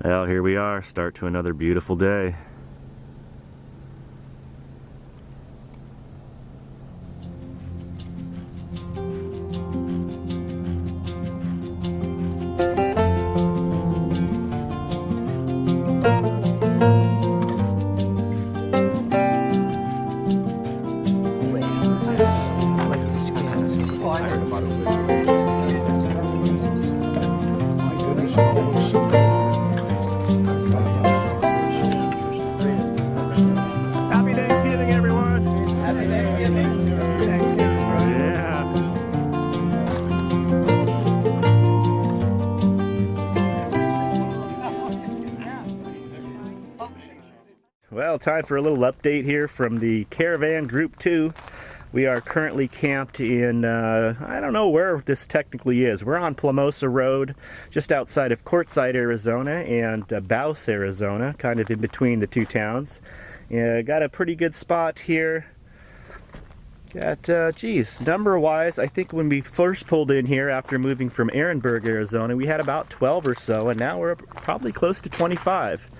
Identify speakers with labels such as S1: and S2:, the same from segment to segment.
S1: Well, here we are, start to another beautiful day. Well, time for a little update here from the Caravan Group 2. We are currently camped in, I don't know where this technically is. We're on Plamosa Road, just outside of Quartzsite, Arizona, and Bouse, Arizona, kind of in between the two towns. Got a pretty good spot here. Got, geez, number-wise, I think when we first pulled in here after moving from Ehrenberg, Arizona, we had about 12 or so, and now we're probably close to 25.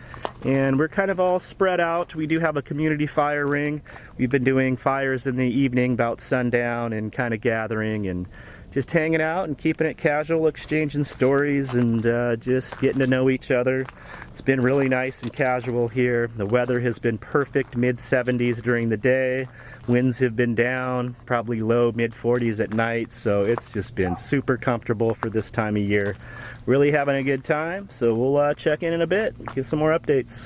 S1: And we're kind of all spread out. We do have a community fire ring. We've been doing fires in the evening, about sundown, and kind of gathering and just hanging out and keeping it casual, exchanging stories, and just getting to know each other. It's been really nice and casual here. The weather has been perfect, mid-70s during the day. Winds have been down, probably low mid-40s at night, so it's just been super comfortable for this time of year. Really having a good time, so we'll check in a bit and give some more updates.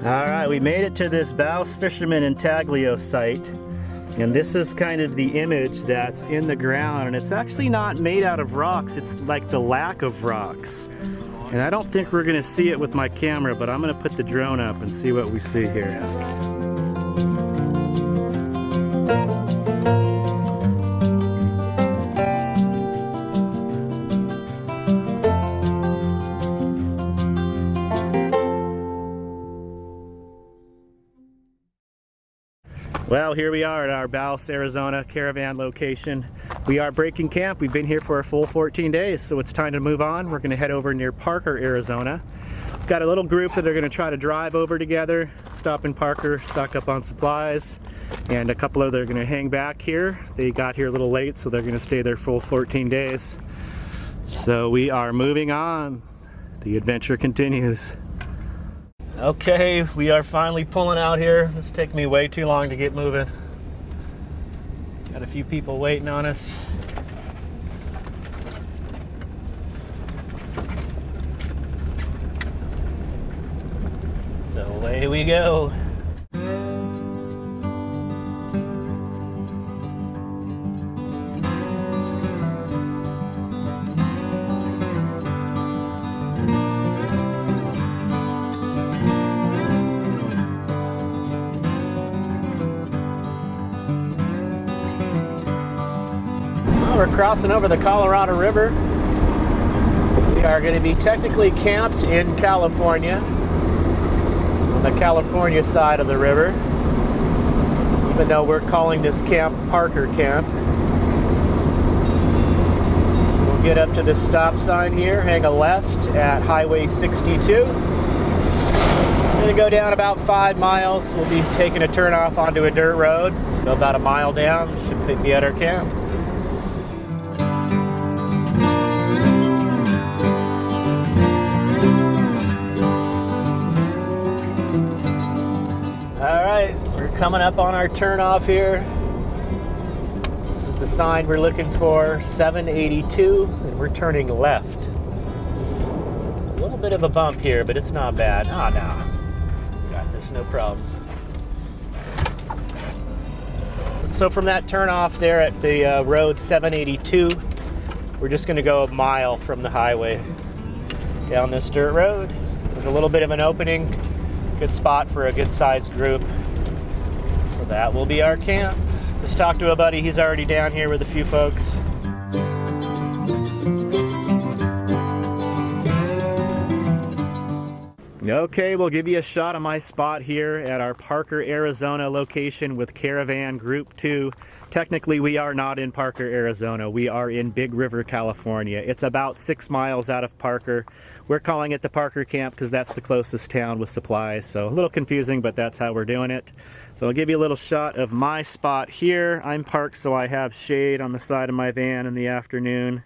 S1: Alright, we made it to this Bouse Fisherman Intaglio site, and this is kind of the image that's in the ground, and it's actually not made out of rocks, it's like the lack of rocks. And I don't think we're going to see it with my camera, but I'm going to put the drone up and see what we see here. Well, here we are at our Bouse, Arizona caravan location. We are breaking camp. We've been here for a full 14 days, so it's time to move on. We're going to head over near Parker, Arizona. We've got a little group that are going to try to drive over together, stop in Parker, stock up on supplies, and a couple of them are going to hang back here. They got here a little late, so they're going to stay their full 14 days. So we are moving on. The adventure continues. Okay, we are finally pulling out here. It's taken me way too long to get moving. Got a few people waiting on us. So away we go. We're crossing over the Colorado River. We are going to be technically camped in California, on the California side of the river, even though we're calling this camp Parker Camp. We'll get up to this stop sign here, hang a left at Highway 62. We're going to go down about 5 miles. We'll be taking a turn off onto a dirt road. Go about a mile down, should be at our camp. Coming up on our turnoff here. This is the sign we're looking for, 782, and we're turning left. It's a little bit of a bump here, but it's not bad. Oh no, got this, no problem. So from that turnoff there at the road 782, we're just going to go a mile from the highway down this dirt road. There's a little bit of an opening, good spot for a good sized group. So that will be our camp. Just talked to a buddy, he's already down here with a few folks. Okay, we'll give you a shot of my spot here at our Parker, Arizona location with Caravan Group 2. Technically, we are not in Parker, Arizona. We are in Big River, California. It's about 6 miles out of Parker. We're calling it the Parker Camp because that's the closest town with supplies. So a little confusing, but that's how we're doing it. So I'll give you a little shot of my spot here. I'm parked so I have shade on the side of my van in the afternoon.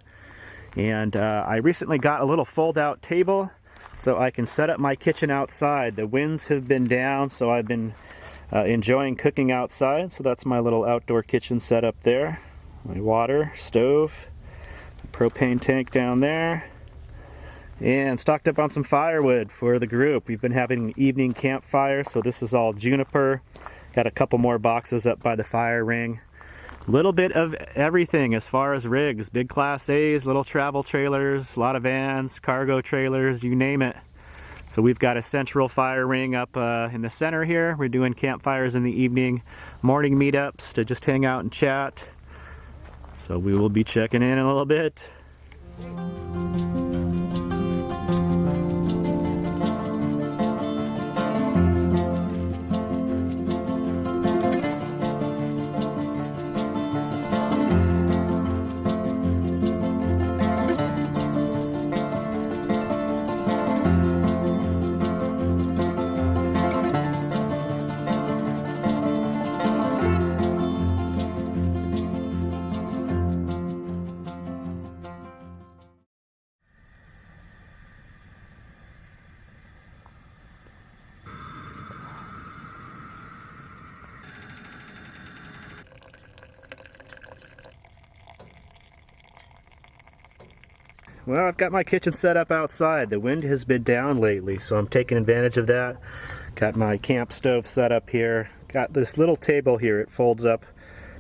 S1: And I recently got a little fold-out table so I can set up my kitchen outside. The winds have been down, so I've been enjoying cooking outside. So that's my little outdoor kitchen setup there. My water, stove, propane tank down there, and stocked up on some firewood for the group. We've been having an evening campfire, so this is all juniper. Got a couple more boxes up by the fire ring. Little bit of everything as far as rigs, big Class A's, little travel trailers, a lot of vans, cargo trailers, you name it. So we've got a central fire ring up in the center here. We're doing campfires in the evening, morning meetups to just hang out and chat. So we will be checking in a little bit. Well, I've got my kitchen set up outside. The wind has been down lately, so I'm taking advantage of that. Got my camp stove set up here. Got this little table here, it folds up.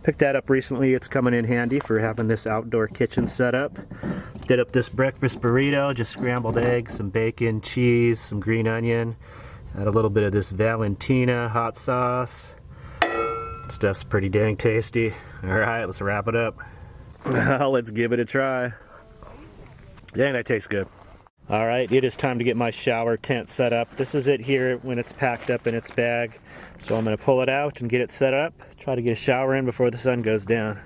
S1: Picked that up recently, it's coming in handy for having this outdoor kitchen set up. Did up this breakfast burrito, just scrambled eggs, some bacon, cheese, some green onion. Add a little bit of this Valentina hot sauce. Stuff's pretty dang tasty. Alright, let's wrap it up. Let's give it a try. Dang, that tastes good. Alright, it is time to get my shower tent set up. This is it here when it's packed up in its bag. So I'm going to pull it out and get it set up. Try to get a shower in before the sun goes down.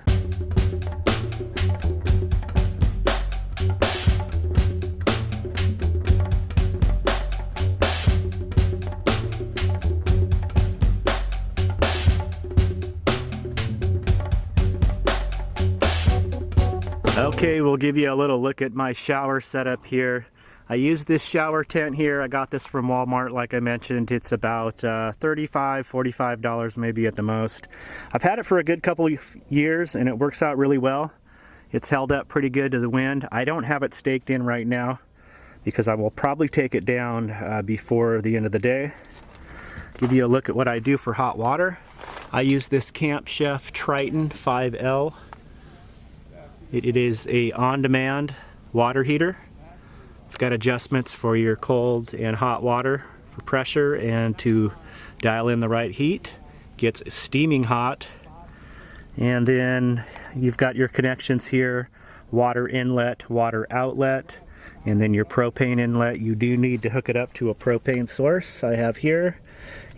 S1: Okay, we'll give you a little look at my shower setup here. I use this shower tent here. I got this from Walmart, like I mentioned. It's about $35, $45 maybe at the most. I've had it for a good couple years and it works out really well. It's held up pretty good to the wind. I don't have it staked in right now because I will probably take it down before the end of the day. Give you a look at what I do for hot water. I use this Camp Chef Triton 5L. It is a on-demand water heater. It's got adjustments for your cold and hot water for pressure and to dial in the right heat. Gets steaming hot. And then you've got your connections here, water inlet, water outlet, and then your propane inlet. You do need to hook it up to a propane source I have here.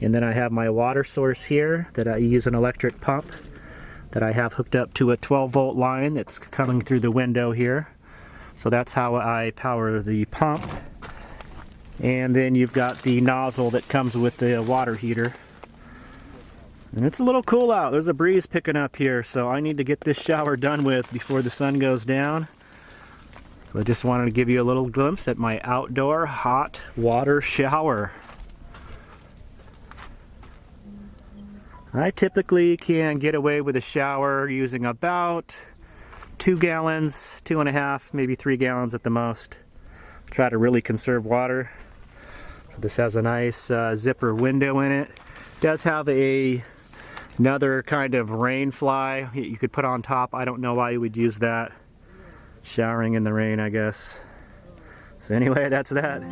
S1: And then I have my water source here that I use an electric pump that I have hooked up to a 12-volt line that's coming through the window here. So that's how I power the pump. And then you've got the nozzle that comes with the water heater. And it's a little cool out. There's a breeze picking up here, so I need to get this shower done with before the sun goes down. So I just wanted to give you a little glimpse at my outdoor hot water shower. I typically can get away with a shower using about 2 gallons, 2.5, maybe 3 gallons at the most. Try to really conserve water. So this has a nice zipper window in it. It does have another kind of rain fly you could put on top. I don't know why you would use that. Showering in the rain, I guess. So anyway, that's that.